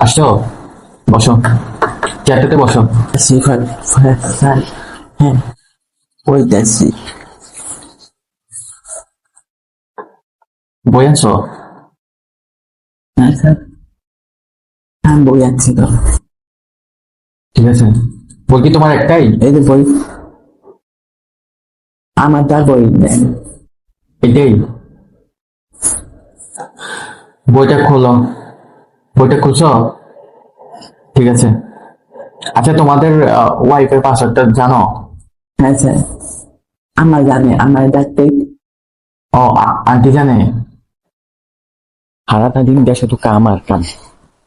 আসছো, বসো, চেয়ারটাতে বসো। স্যার, স্যার, হ্যাঁ, ওই দেখছি। বই আনছো? হ্যাঁ স্যার, হ্যাঁ বই আনছি তো। ঠিক আছে। বই কি তোমার একটাই? এই যে বই, আমার তার বই দেন। এটাই? বইটা খোলো। বইটা খুলছো? ঠিক আছে। আচ্ছা, তোমাদের ওয়াইফের পাসওয়ার্ডটা জানো? হ্যাঁ স্যার, আমার জানে, আমার ডাকতে। ও, আন্টি জানে? সারাটা দিন দেশে তো কাম আর কাম,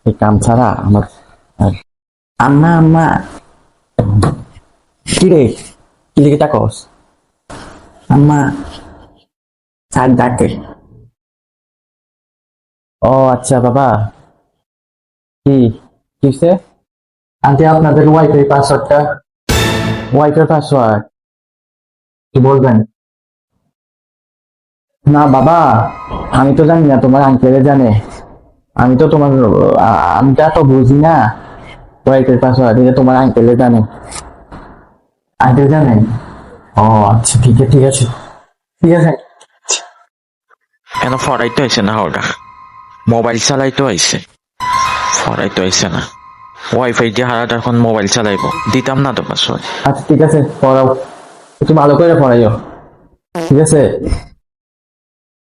এই কাম ছাড়া আমার আর আম্মা আম্মা কিরে, কি লিখে তাকস? আম্মা, স্যার ডাকে। ও আচ্ছা বাবা, কি কিসে? আন্টি, আপনাদের ওয়াইফের পাসওয়ার্ডটা ওয়াইফাই পাসওয়ার্ড? কি বলবেন? না বাবা, আমি তো জানি না, তোমার আঙ্কেলে জানে। আমি তো তোমার আমি তো এত বুঝি না। ওয়াইফাই পাসওয়ার্ড এটা তোমার আঙ্কেলে জানে। আন্টি জানে? ও আচ্ছা, ঠিক আছে, ঠিক আছে, ঠিক আছে। কেন ফরাইতে হয়েছে না ওটা, মোবাইল চালাইতে হয়েছে, ফরাইতে হয়েছে না। ওয়াইফাই দিয়ে হারাটা এখন মোবাইল চালাইবো, দিতাম না তো পাসওয়ার্ড। আচ্ছা ঠিক আছে, পড়াও, একটু ভালো করে পড়াইও, ঠিক আছে?